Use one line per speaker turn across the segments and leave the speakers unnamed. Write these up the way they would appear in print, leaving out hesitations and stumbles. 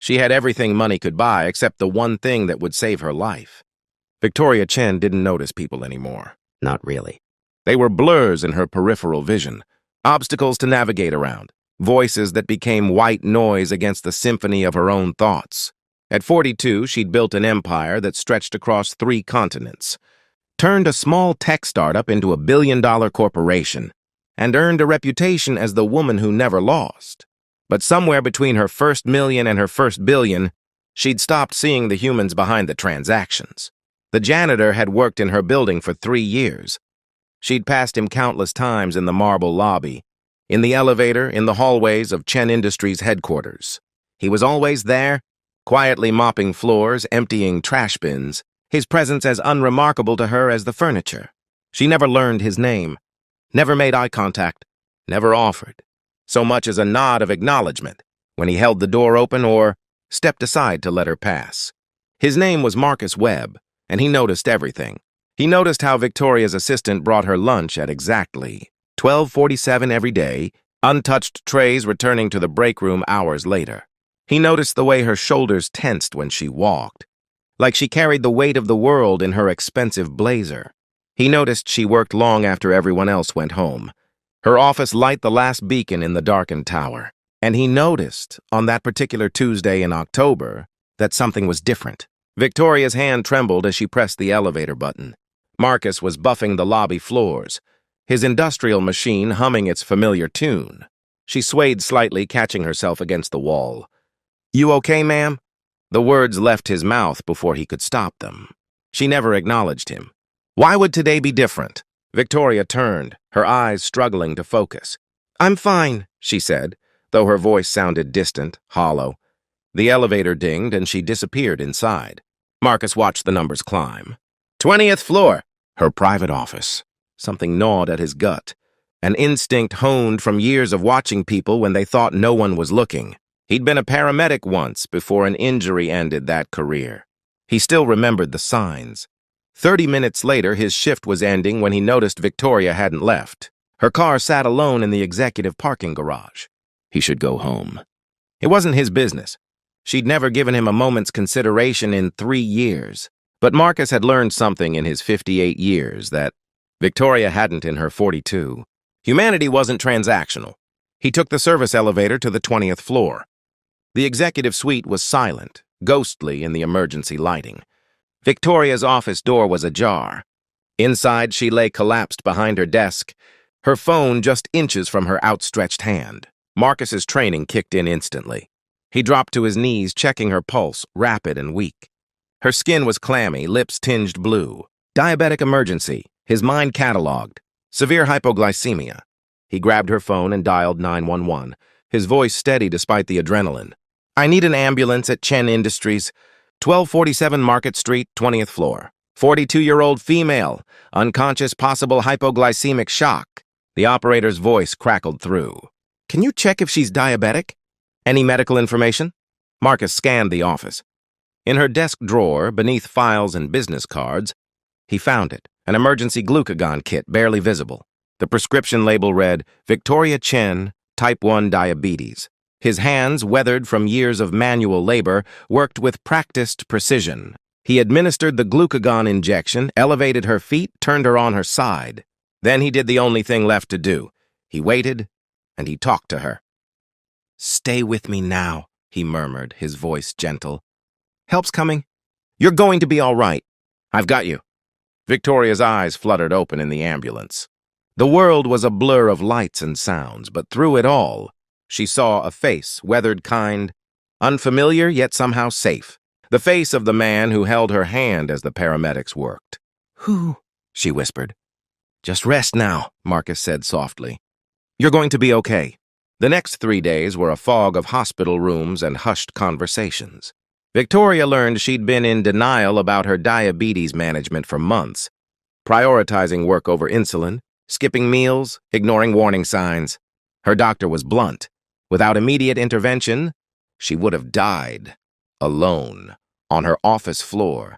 She had everything money could buy except the one thing that would save her life. Victoria Chen didn't notice people anymore. Not really. They were blurs in her peripheral vision, obstacles to navigate around, voices that became white noise against the symphony of her own thoughts. At 42, she'd built an empire that stretched across 3 continents, turned a small tech startup into a billion-dollar corporation, and earned a reputation as the woman who never lost. But somewhere between her first million and her first billion, she'd stopped seeing the humans behind the transactions. The janitor had worked in her building for 3 years. She'd passed him countless times in the marble lobby, in the elevator, in the hallways of Chen Industries headquarters. He was always there, quietly mopping floors, emptying trash bins, his presence as unremarkable to her as the furniture. She never learned his name, never made eye contact, never offered so much as a nod of acknowledgement when he held the door open or stepped aside to let her pass. His name was Marcus Webb, and he noticed everything. He noticed how Victoria's assistant brought her lunch at exactly 12:47 every day, untouched trays returning to the break room hours later. He noticed the way her shoulders tensed when she walked, like she carried the weight of the world in her expensive blazer. He noticed she worked long after everyone else went home, her office light the last beacon in the darkened tower. And he noticed, on that particular Tuesday in October, that something was different. Victoria's hand trembled as she pressed the elevator button. Marcus was buffing the lobby floors, his industrial machine humming its familiar tune. She swayed slightly, catching herself against the wall. "You okay, ma'am?" The words left his mouth before he could stop them. She never acknowledged him. Why would today be different? Victoria turned, her eyes struggling to focus. "I'm fine," she said, though her voice sounded distant, hollow. The elevator dinged and she disappeared inside. Marcus watched the numbers climb. 20th floor, her private office. Something gnawed at his gut, an instinct honed from years of watching people when they thought no one was looking. He'd been a paramedic once before an injury ended that career. He still remembered the signs. 30 minutes later, his shift was ending when he noticed Victoria hadn't left. Her car sat alone in the executive parking garage. He should go home. It wasn't his business. She'd never given him a moment's consideration in 3 years. But Marcus had learned something in his 58 years that Victoria hadn't in her 42. Humanity wasn't transactional. He took the service elevator to the 20th floor. The executive suite was silent, ghostly in the emergency lighting. Victoria's office door was ajar. Inside, she lay collapsed behind her desk, her phone just inches from her outstretched hand. Marcus's training kicked in instantly. He dropped to his knees, checking her pulse, rapid and weak. Her skin was clammy, lips tinged blue. Diabetic emergency, his mind cataloged. Severe hypoglycemia. He grabbed her phone and dialed 911, his voice steady despite the adrenaline. "I need an ambulance at Chen Industries, 1247 Market Street, 20th floor. 42-year-old female, unconscious, possible hypoglycemic shock." The operator's voice crackled through. "Can you check if she's diabetic? Any medical information?" Marcus scanned the office. In her desk drawer, beneath files and business cards, he found it, an emergency glucagon kit barely visible. The prescription label read, "Victoria Chen, Type 1 Diabetes." His hands, weathered from years of manual labor, worked with practiced precision. He administered the glucagon injection, elevated her feet, turned her on her side. Then he did the only thing left to do. He waited, and he talked to her. "Stay with me now," he murmured, his voice gentle. "Help's coming. You're going to be all right. I've got you." Victoria's eyes fluttered open in the ambulance. The world was a blur of lights and sounds, but through it all, she saw a face, weathered, kind, unfamiliar yet somehow safe. The face of the man who held her hand as the paramedics worked. "Who?" she whispered. "Just rest now," Marcus said softly. "You're going to be okay." The next 3 days were a fog of hospital rooms and hushed conversations. Victoria learned she'd been in denial about her diabetes management for months, prioritizing work over insulin, skipping meals, ignoring warning signs. Her doctor was blunt. Without immediate intervention, she would have died, alone, on her office floor,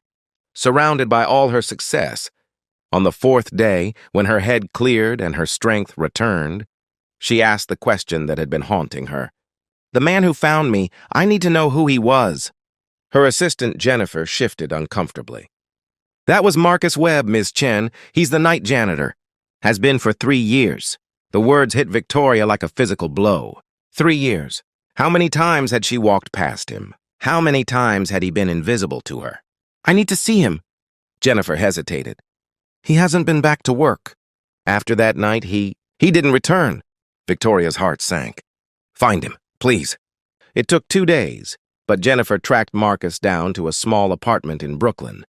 surrounded by all her success. On the 4th day, when her head cleared and her strength returned, she asked the question that had been haunting her. The man who found me, I need to know who he was." Her assistant, Jennifer, shifted uncomfortably. "That was Marcus Webb, Ms. Chen. He's the night janitor. Has been for 3 years." The words hit Victoria like a physical blow. 3 years. How many times had she walked past him? How many times had he been invisible to her? "I need to see him." Jennifer hesitated. "He hasn't been back to work." After that night, he didn't return. Victoria's heart sank. "Find him, please." It took 2 days, but Jennifer tracked Marcus down to a small apartment in Brooklyn.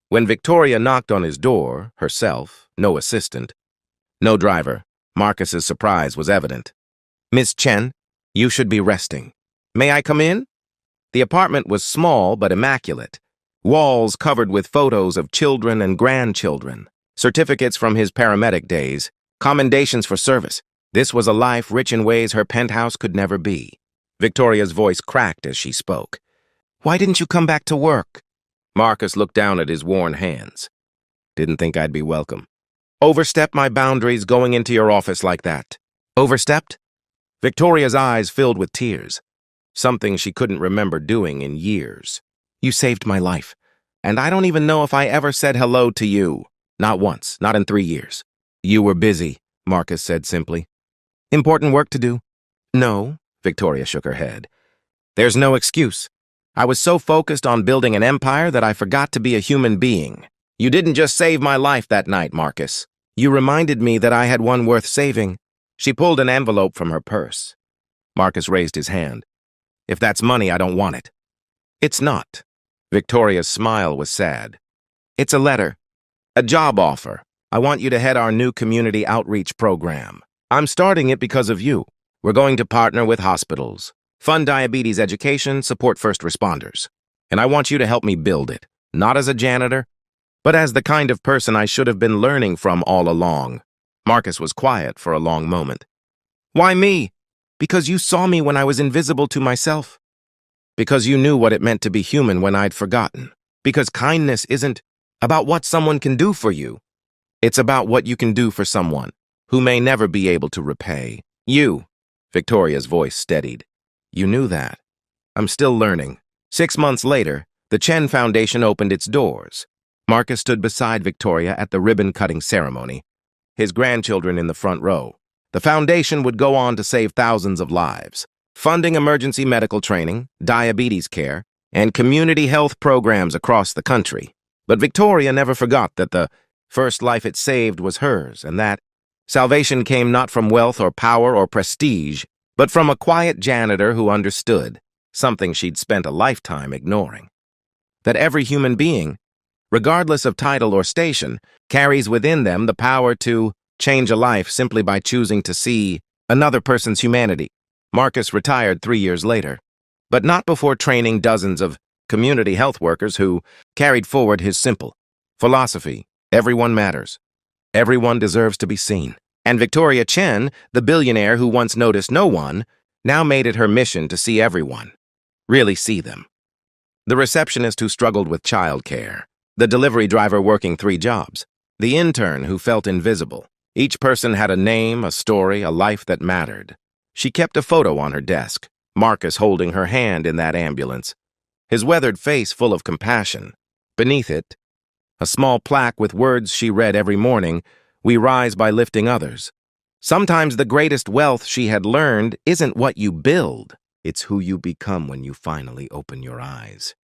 When Victoria knocked on his door, herself, no assistant, no driver, Marcus's surprise was evident. "Miss Chen, you should be resting. May I come in?" The apartment was small but immaculate. Walls covered with photos of children and grandchildren, certificates from his paramedic days, commendations for service. This was a life rich in ways her penthouse could never be. Victoria's voice cracked as she spoke. "Why didn't you come back to work?" Marcus looked down at his worn hands. "Didn't think I'd be welcome." "Overstepped my boundaries going into your office like that." "Overstepped?" Victoria's eyes filled with tears, something she couldn't remember doing in years. "You saved my life, and I don't even know if I ever said hello to you. Not once, not in 3 years." "You were busy," Marcus said simply. "Important work to do?" "No," Victoria shook her head. "There's no excuse. I was so focused on building an empire that I forgot to be a human being. You didn't just save my life that night, Marcus. You reminded me that I had one worth saving." She pulled an envelope from her purse. Marcus raised his hand. "If that's money, I don't want it." "It's not." Victoria's smile was sad. "It's a letter. A job offer. I want you to head our new community outreach program. I'm starting it because of you. We're going to partner with hospitals, fund diabetes education, support first responders. And I want you to help me build it, not as a janitor, but as the kind of person I should have been learning from all along." Marcus was quiet for a long moment. "Why me?" "Because you saw me when I was invisible to myself. Because you knew what it meant to be human when I'd forgotten. Because kindness isn't about what someone can do for you. It's about what you can do for someone who may never be able to repay you." Victoria's voice steadied. "You knew that. I'm still learning." 6 months later, the Chen Foundation opened its doors. Marcus stood beside Victoria at the ribbon-cutting ceremony, his grandchildren in the front row. The foundation would go on to save thousands of lives, funding emergency medical training, diabetes care, and community health programs across the country. But Victoria never forgot that the first life it saved was hers, and that salvation came not from wealth or power or prestige, but from a quiet janitor who understood, something she'd spent a lifetime ignoring. That every human being, regardless of title or station, carries within them the power to change a life simply by choosing to see another person's humanity. Marcus retired 3 years later, but not before training dozens of community health workers who carried forward his simple philosophy: everyone matters. Everyone deserves to be seen. And Victoria Chen, the billionaire who once noticed no one, now made it her mission to see everyone. Really see them. The receptionist who struggled with childcare, the delivery driver working 3 jobs, the intern who felt invisible. Each person had a name, a story, a life that mattered. She kept a photo on her desk, Marcus holding her hand in that ambulance, his weathered face full of compassion. Beneath it, a small plaque with words she read every morning: "We rise by lifting others." Sometimes the greatest wealth, she had learned, isn't what you build, it's who you become when you finally open your eyes.